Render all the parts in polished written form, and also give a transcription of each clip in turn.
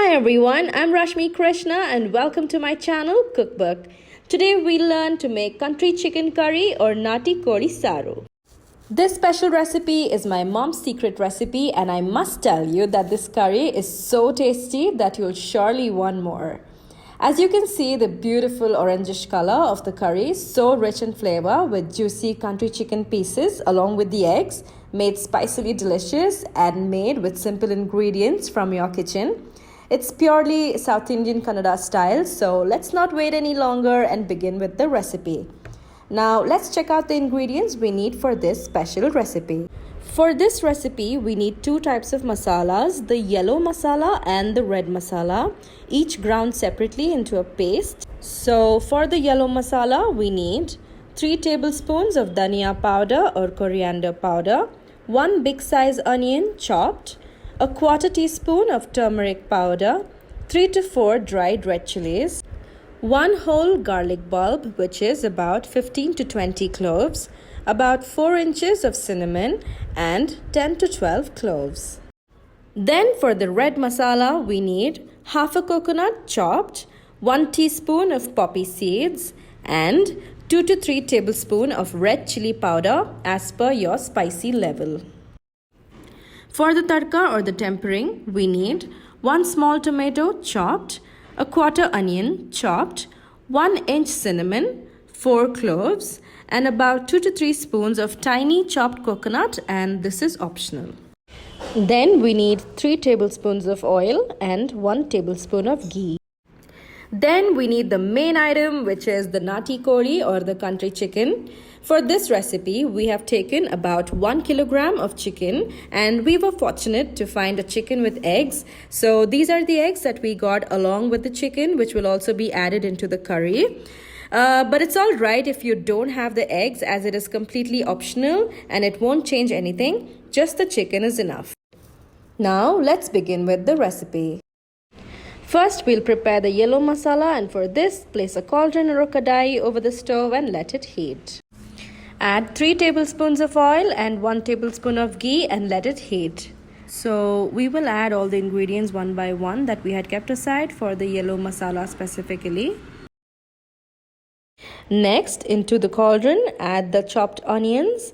Hi everyone, I'm Rashmi Krishna and welcome to my channel Cookbook. Today we learn to make country chicken curry or Naati Koli Saaru. This special recipe is my mom's secret recipe and I must tell you that this curry is so tasty that you'll surely want more. As you can see, the beautiful orangish color of the curry is so rich in flavor with juicy country chicken pieces along with the eggs, made spicily delicious and made with simple ingredients from your kitchen. It's purely South Indian Kannada style, so let's not wait any longer and begin with the recipe. Now let's check out the ingredients we need for this special recipe. For this recipe, we need two types of masalas, the yellow masala and the red masala, each ground separately into a paste. So for the yellow masala, we need 3 tablespoons of dhania powder or coriander powder, 1 big size onion chopped, a 1/4 teaspoon of turmeric powder, 3 to 4 dried red chilies, 1 whole garlic bulb, which is about 15 to 20 cloves, about 4 inches of cinnamon, and 10 to 12 cloves. Then for the red masala, we need half a coconut chopped, 1 teaspoon of poppy seeds, and 2 to 3 tablespoons of red chili powder as per your spicy level. For the tadka or the tempering, we need 1 small tomato chopped, a 1/4 onion chopped, 1 inch cinnamon, 4 cloves, and about 2 to 3 spoons of tiny chopped coconut, and this is optional. Then we need 3 tablespoons of oil and 1 tablespoon of ghee. Then we need the main item, which is the Naati Koli or the country chicken. For this recipe, we have taken about 1 kilogram of chicken and we were fortunate to find a chicken with eggs. So these are the eggs that we got along with the chicken, which will also be added into the curry. But it's all right if you don't have the eggs, as it is completely optional and it won't change anything. Just the chicken is enough. Now let's begin with the recipe. First, we'll prepare the yellow masala, and for this, place a cauldron or a kadai over the stove and let it heat. Add 3 tablespoons of oil and 1 tablespoon of ghee and let it heat. So we will add all the ingredients one by one that we had kept aside for the yellow masala specifically. Next, into the cauldron, add the chopped onions,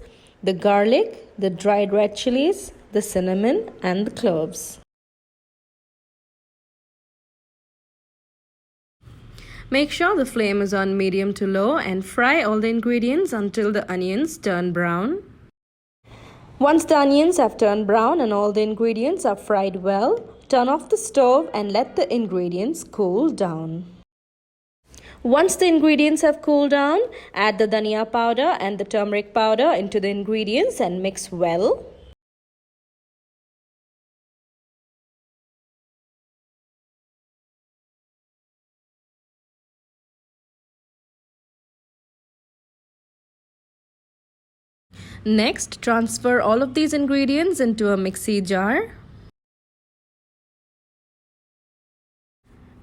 the garlic, the dried red chilies, the cinnamon, and the cloves. Make sure the flame is on medium to low and fry all the ingredients until the onions turn brown. Once the onions have turned brown and all the ingredients are fried well, turn off the stove and let the ingredients cool down. Once the ingredients have cooled down, add the dhania powder and the turmeric powder into the ingredients and mix well. Next, transfer all of these ingredients into a mixie jar.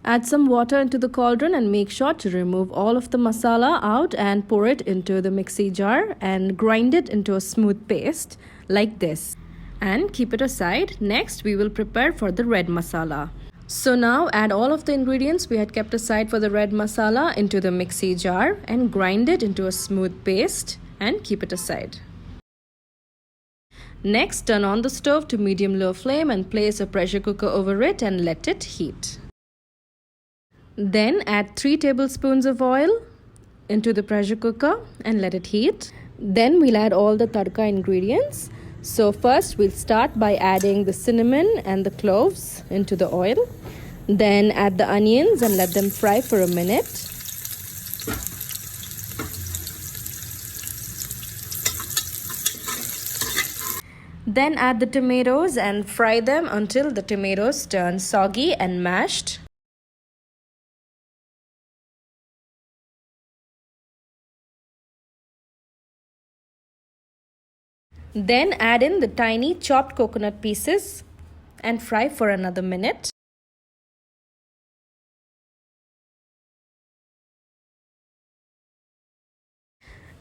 Add some water into the cauldron and make sure to remove all of the masala out and pour it into the mixie jar and grind it into a smooth paste like this. And keep it aside. Next, we will prepare for the red masala. So now add all of the ingredients we had kept aside for the red masala into the mixie jar and grind it into a smooth paste and keep it aside. Next, turn on the stove to medium-low flame and place a pressure cooker over it and let it heat. Then add 3 tablespoons of oil into the pressure cooker and let it heat. Then we'll add all the tadka ingredients. So first we'll start by adding the cinnamon and the cloves into the oil. Then add the onions and let them fry for a minute. Then add the tomatoes and fry them until the tomatoes turn soggy and mashed. Then add in the tiny chopped coconut pieces and fry for another minute.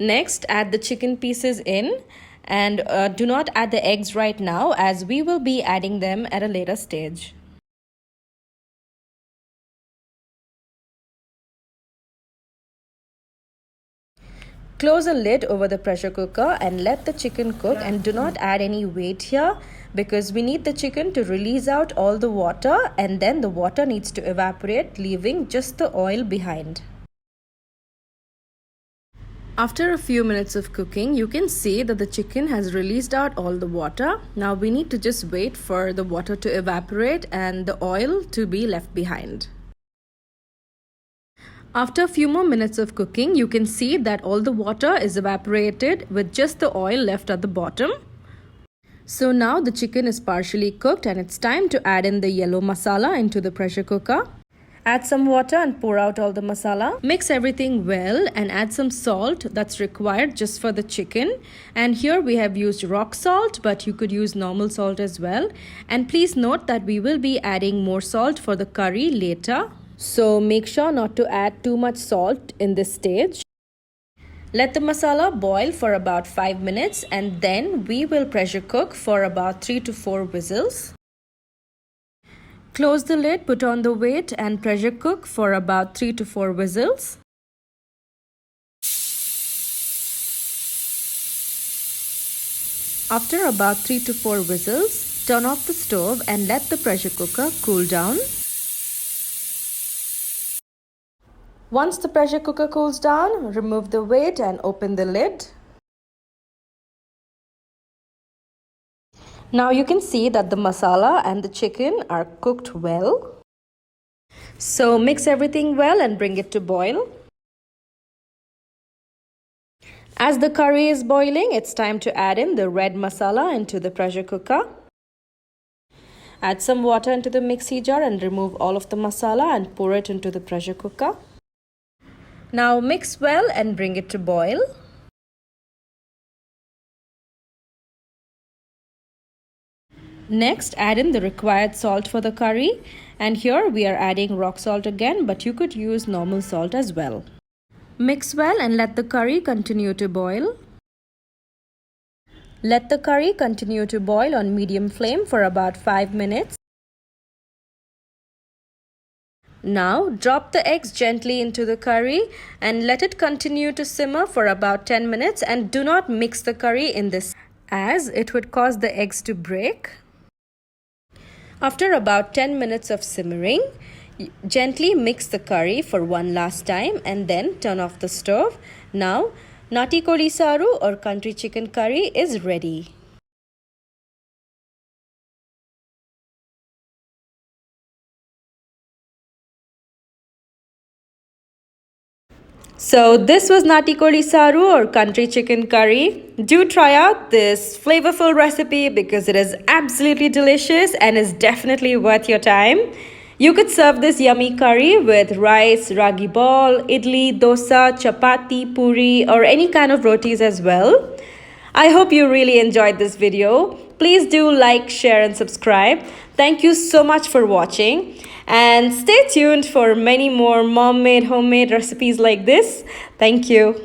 Next, add the chicken pieces in. And do not add the eggs right now, as we will be adding them at a later stage. Close a lid over the pressure cooker and let the chicken cook, and do not add any weight here because we need the chicken to release out all the water, and then the water needs to evaporate, leaving just the oil behind. After a few minutes of cooking, you can see that the chicken has released out all the water. Now we need to just wait for the water to evaporate and the oil to be left behind. After a few more minutes of cooking, you can see that all the water is evaporated with just the oil left at the bottom. So now the chicken is partially cooked and it's time to add in the yellow masala into the pressure cooker. Add some water and pour out all the masala. Mix everything well and add some salt that's required just for the chicken. And here we have used rock salt, but you could use normal salt as well. And please note that we will be adding more salt for the curry later. So make sure not to add too much salt in this stage. Let the masala boil for about 5 minutes and then we will pressure cook for about 3 to 4 whistles. Close the lid, put on the weight and pressure cook for about 3 to 4 whistles. After about 3 to 4 whistles, turn off the stove and let the pressure cooker cool down. Once the pressure cooker cools down, remove the weight and open the lid. Now you can see that the masala and the chicken are cooked well. So mix everything well and bring it to boil. As the curry is boiling, it's time to add in the red masala into the pressure cooker. Add some water into the mixie jar and remove all of the masala and pour it into the pressure cooker. Now mix well and bring it to boil. Next, add in the required salt for the curry, and here we are adding rock salt again, but you could use normal salt as well. Mix well and let the curry continue to boil. Let the curry continue to boil on medium flame for about 5 minutes. Now drop the eggs gently into the curry and let it continue to simmer for about 10 minutes, and do not mix the curry in this as it would cause the eggs to break. After about 10 minutes of simmering, gently mix the curry for one last time and then turn off the stove. Now Naati Koli Saaru or country chicken curry is ready. So this was Naati Koli Saaru or country chicken curry. Do try out this flavorful recipe because it is absolutely delicious and is definitely worth your time. You could serve this yummy curry with rice, ragi ball, idli, dosa, chapati, puri or any kind of rotis as well. I hope you really enjoyed this video. Please do like, share and subscribe. Thank you so much for watching. And stay tuned for many more mom-made, homemade recipes like this. Thank you.